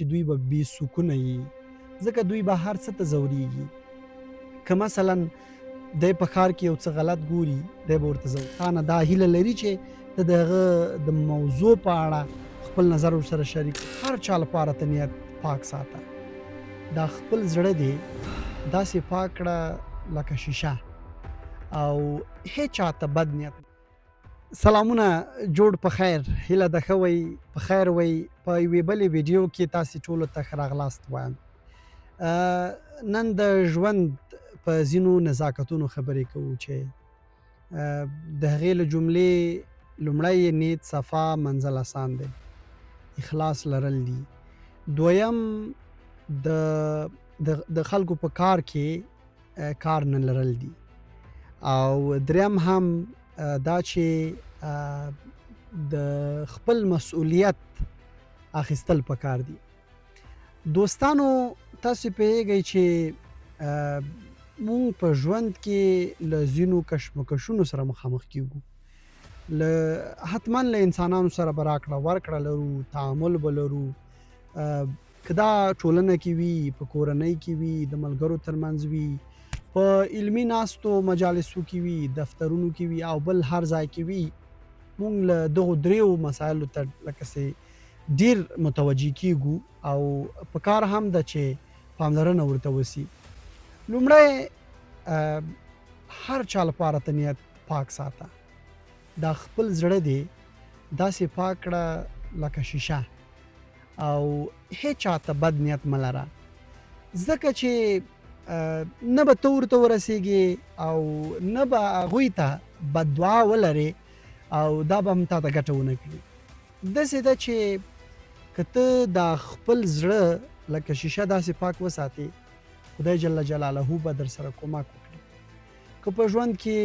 چې دوی به بې سکونه وي، ځکه دوی به هر څه ته ځورېږي. که مثلا دی په ښار کې یو څه غلط ګوري، دی به ورته تا نه دا هیله لري چې ته د هغه د موضوع په اړه خپل نظر ورسره شریک کړي. هر چا لپاره ته نیت پاک ساته. دا خپل زړه دی داسې پاک کړه لکه شیشه، او هیڅ چاته بد نیت. سلامونه، جوړ په خیر، هیله ده ښه وئ، په خیر وئ. په یوې بلې ویډیو کې تاسې ټولو ته ښه راغلاست وایم. نن د ژوند په ځینو نزاکتونو خبرې کوو چې د هغې له جملې لومړی یې نیت صفا، منزل اسان دی، اخلاص لرل دي. دویم د خلکو په کار کې کار نه لرل دي. او دریم هم دا چې د خپل مسؤلیت اخیستل پکار دي. دوستانو، تاسو پوهیږئ چې مونږ په ژوند کې له ځینو کشمکشونو سره مخامخ کیږو. حتما له انسانانو سره به راکړه ورکړه لرو، تعامل به لرو. که دا ټولنه کې وي، په کورنۍ کې وي، د ملګرو ترمنځ وي، په علمي ناستو مجالسو کې وي، دفترونو کې وي، او بل هر ځای کې وي، مونږ له دغو دریو مسایلو ته لکه څه ډیر متوجه کیږو، او په کار هم ده چې پاملرنه ورته وسي. لومړی هر چا لپاره ته نیت پاک ساته. دا خپل زړه دی داسې پاک کړه لکه شیشه، او هیڅ چاته بد نیت مه لره، ځکه چې نه به ته ورته ورسېږې او نه به هغوی ته بددعا ولرې، او دا به هم تا ته ګټه ونه کړي. داسې ده چې که ته دا خپل زړه لکه شیشه داسې پاک وساتې، خدای جل جلاله به در سره کومک وکړي. که په ژوند کې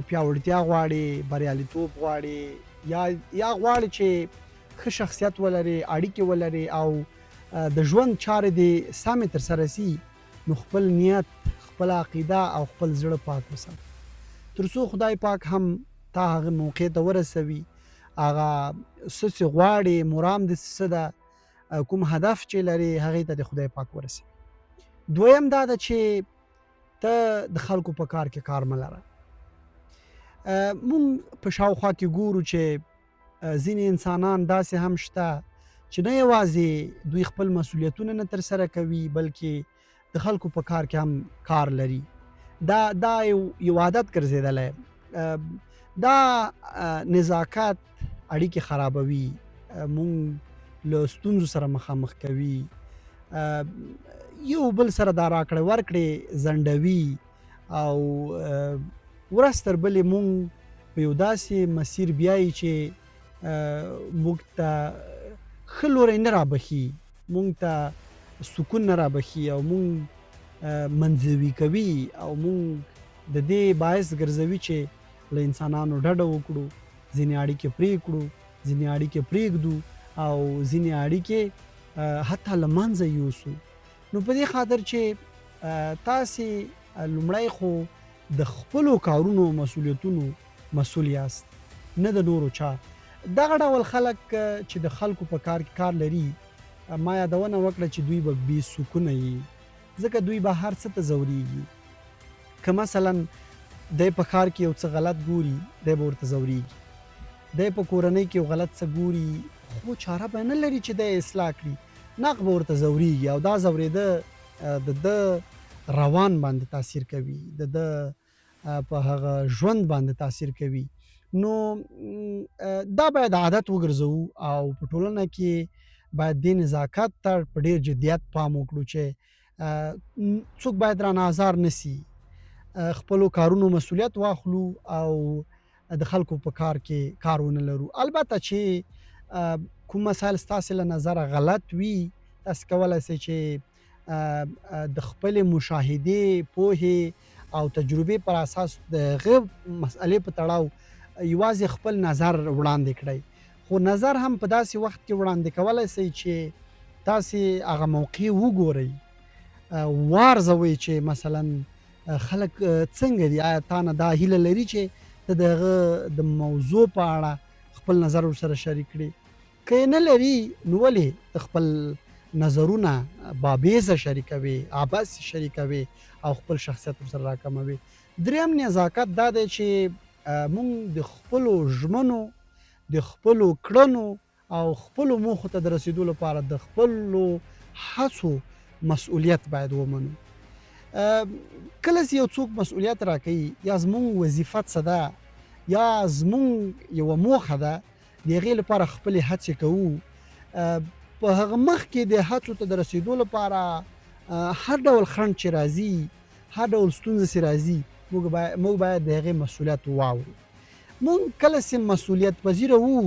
پیاوړتیا غواړې، بریالیتوب غواړې، یا غواړې چې ښه شخصیت ولرې، اړیکې ولرې، او د ژوند چارې دې سمې ترسره سي، نو خپل نیت، خپل عقیده او خپل زړه پاک وساته، تر څو خدای پاک هم تا هغه موقع ته ورسوي، هغه څه چې غواړې، مرام دې څه ده، کوم هدف چې لرې، هغې ته دې خدای پاک ورسوي. دویم دا ده چې ته د خلکو په کار کې کار مه لره. مونږ په شاوخوا کې ګورو چې ځینې انسانان داسې هم شته چې نه یوازې دوی خپل مسؤلیتونه نه ترسره کوي، بلکې د خلکو په کار کې هم کار لري. دا یو عادت ګرځېدلی. دا نزاکت اړیکې خرابوي، مونږ له ستونزو سره مخامخ کوي، یو بل سره دا راکړې ورکړې ځنډوي، او ورځ تر بلې مونږ په یو داسې مسیر بیایي چې موږ ته ښه لوری نه رابخي، موږ ته سکون نه رابخي، او موږ منزوي کوي، او موږ د دې باعث ګرځوي چې له انسانانو ډډه وکړو، ځینې اړیکې پرېږدو، ځینې اړیکې پرېږدو، او ځینې اړیکې حتی له منځه یوسو. نو په دې خاطر چې تاسې لومړی خو د خپلو کارونو مسؤلیتونو مسؤل یاست، نه د نورو چا. دغه ډول خلک چې د خلکو په کار کې کار لري، ما یادونه وکړه چې دوی به بې سکونه وي، ځکه دوی به هر څه ته ځورېږي. که مثلا دی په ښار کې یو څه غلط ګوري، دی به ورته ځورېږي. دی په کورنۍ کې یو غلط څه ګوري، خو چاره به نه لري چې دی اصلاح کړي، ناق به ورته ځورېږي، او دا ځورېده د ده روان باندې تاثیر کوي، د ده په هغه ژوند باندې تاثیر کوي. نو دا باید عادت وګرځوو، او په ټولنه کې باید دې نزاکت ته په ډېر جدیت پام وکړو چې څوک باید رانه ازار نه سي، خپلو کارونو مسؤلیت واخلو، او د خلکو په کار کې کار ونه لرو. البته چې کوم مسایل ستاسې له نظره غلط وي، تاسې کولی سئ چې د خپلې مشاهدې، پوهې او تجربې پر اساس د هغه مسئلې په تړاو یوازې خپل نظر وړاندې کړئ، خو نظر هم په داسې وخت کې وړاندې کولی سئ چې تاسې هغه موقع وګورئ، وارزوئ چې مثلا خلک څنګه دي، آیا تا نه دا هیله لري چې ته د هغه د موضوع په اړه خپل نظر ورسره شریک کړي. که یې نه لري، نو ولې خپل نظرونه بابیزه شریکوي، عبث شریکوي او خپل شخصیت ورسره راکموي. دریم نزاکت دا دی چې مونږ د خپلو ژمنو، د خپلو کړنو او خپلو موخو ته د رسیدو لپاره د خپلو هڅو مسؤلیت باید ومنو. کله چې یو څوک مسؤلیت راکوي یا زمونږ وظیفه څه ده یا زمونږ یوه موخه ده، د هغې لپاره خپلې هڅې کوو. په هغه مخ کې د هڅو ته د رسیدو لپاره هر ډول خنډ چې راځي، هر ډول ستونزه چې راځي، موږ باید د هغې مسؤلیت واورو. مونږ کله چې مسؤلیت پذیره وو،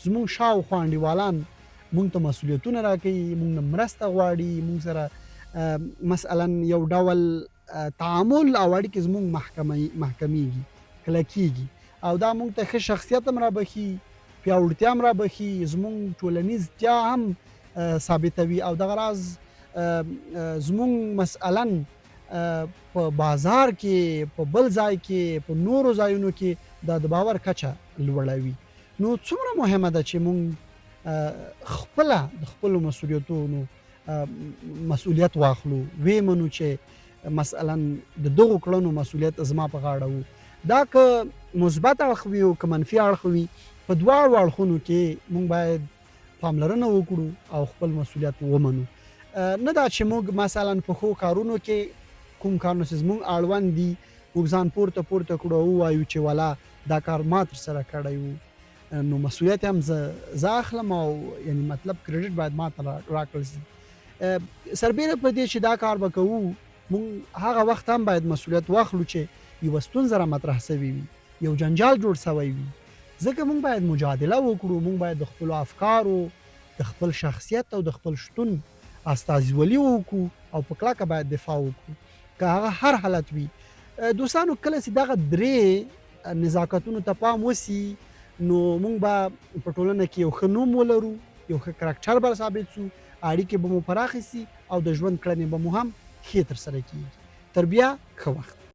زمونږ شاوخوا انډیوالان مونږ ته مسؤلیتونه راکوي، مونږ نه مرسته غواړي، مونږ سره مثلا یو ډول تعامل او اړیکې زمونږ محکمیږي، کلکیږي او دا مونږ ته ښه شخصیت هم رابخي، پیاوړتیا هم رابخي، زمونږ ټولنیزتیا هم ثابتوي او دغه راز زمونږ مثلا په بازار کې، په بل ځای کې، په نورو ځایونو کې دا د باور کچه لوړوي. نو څومره مهمه ده چې مونږ خپله د خپلو مسؤلیتونو مسؤلیت واخلو، ویې منو چې مثلا د دغو کړنو مسؤلیت زما په غاړه وو. دا که مثبت اړخ وي او که منفي اړخ وي، په دواړو اړخونو کې مونږ باید پاملرنه وکړو او خپل مسؤلیت ومنو. نه دا چې موږ مثلا په ښو کارونو کې کوم کارونه چې زموږ اړوند دي موږ ځان پورته کړو او ووایو چې والا دا کار ما ترسره کړی وو، نو مسؤلیت هم زه اخلم او یعنی مطلب کریډټ باید ما ته راکړل شي. سربیره په دې چې دا کار به کوو، موږ هغه وخت هم باید مسؤلیت واخلو چې یوه ستونزه را مطرح سوې وي، یو جنجال جوړ سوی وي، ځکه موږ باید مجادله وکړو، موږ باید د خپلو افکارو، د خپل شخصیت او د خپل شتون استازولي وکړو او په کلکه باید دفاع وکړو که هغه هر حالت وي. دوستانو کله چې دغه درې نزاکتونو ته پام وسي، نو موږ به په ټولنه کې یو ښه نوم ولرو، یو ښه کرکټر به ثابت سو، اړیکې به مو پراخې سي او د ژوند کړنې به مو هم ښې ترسره کیږي. تر بیا ښه وخت.